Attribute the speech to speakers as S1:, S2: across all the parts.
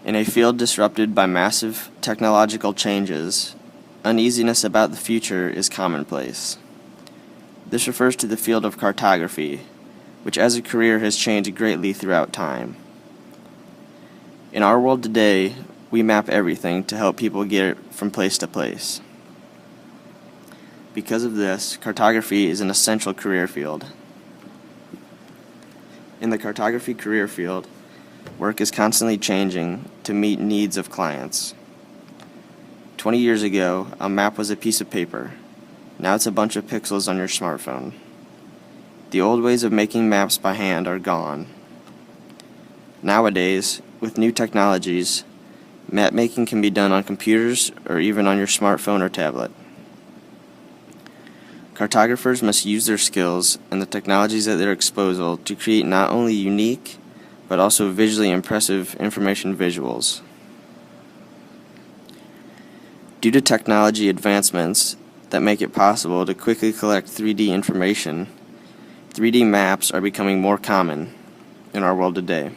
S1: In a field disrupted by massive technological changes, uneasiness about the future is commonplace. This refers to the field of cartography, which as a career has changed greatly throughout time. In our world today, we map everything to help people get from place to place. Because of this, cartography is an essential career field. In the cartography career field, work is constantly changing to meet needs of clients. 20 years ago, a map was a piece of paper. Now it's a bunch of pixels on your smartphone. The old ways of making maps by hand are gone. Nowadays, with new technologies, map making can be done on computers or even on your smartphone or tablet. Cartographers must use their skills and the technologies at their disposal to create not only unique, but also visually impressive information visuals. Due to technology advancements that make it possible to quickly collect 3D information, 3D maps are becoming more common in our world today.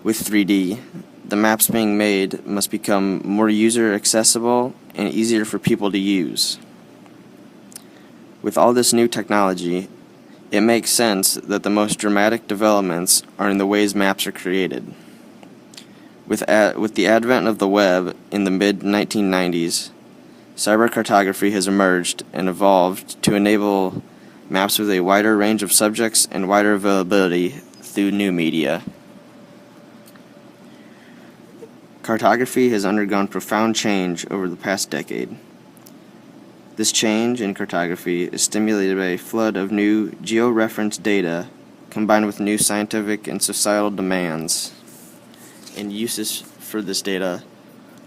S1: With 3D, the maps being made must become more user accessible and easier for people to use. With all this new technology, it makes sense that the most dramatic developments are in the ways maps are created. With the advent of the web in the mid-1990s, cyber cartography has emerged and evolved to enable maps with a wider range of subjects and wider availability through new media. Cartography has undergone profound change over the past decade. This change in cartography is stimulated by a flood of new georeference data combined with new scientific and societal demands and uses for this data,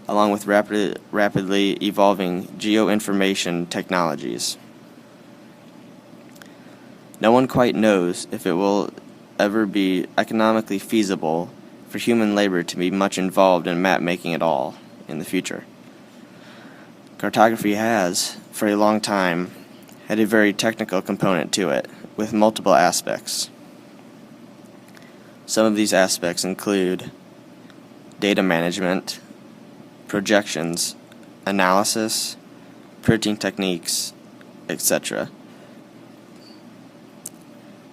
S1: along with rapidly evolving geoinformation technologies. No one quite knows if it will ever be economically feasible for human labor to be much involved in map making at all in the future. Cartography has, for a long time, had a very technical component to it, with multiple aspects. Some of these aspects include data management, projections, analysis, printing techniques, etc.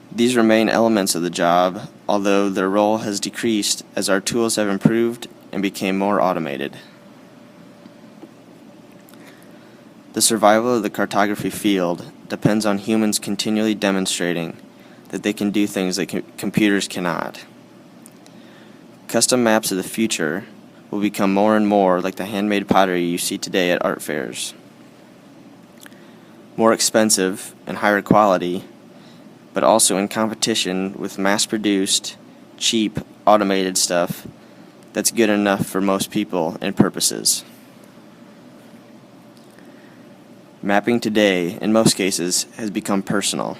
S1: These remain elements of the job, although their role has decreased as our tools have improved and became more automated. The survival of the cartography field depends on humans continually demonstrating that they can do things that computers cannot. Custom maps of the future will become more and more like the handmade pottery you see today at art fairs. More expensive and higher quality, but also in competition with mass-produced, cheap, automated stuff that's good enough for most people and purposes. Mapping today, in most cases, has become personal.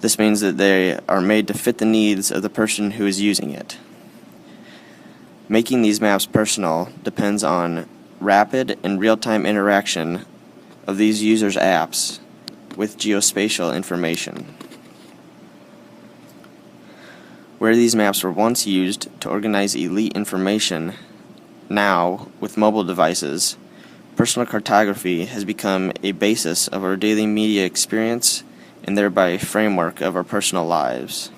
S1: This means that they are made to fit the needs of the person who is using it. Making these maps personal depends on rapid and real-time interaction of these users' apps with geospatial information. Where these maps were once used to organize elite information, now, with mobile devices, personal cartography has become a basis of our daily media experience and thereby a framework of our personal lives.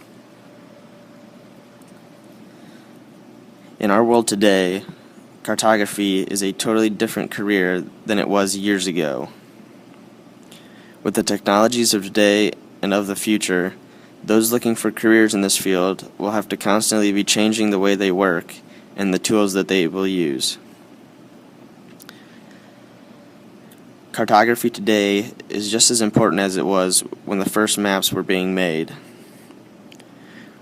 S1: In our world today, cartography is a totally different career than it was years ago. With the technologies of today and of the future, those looking for careers in this field will have to constantly be changing the way they work and the tools that they will use. Cartography today is just as important as it was when the first maps were being made.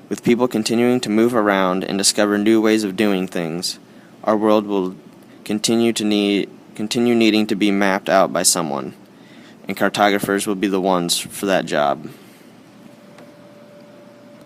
S1: With people continuing to move around and discover new ways of doing things, our world will continue needing to be mapped out by someone, and cartographers will be the ones for that job.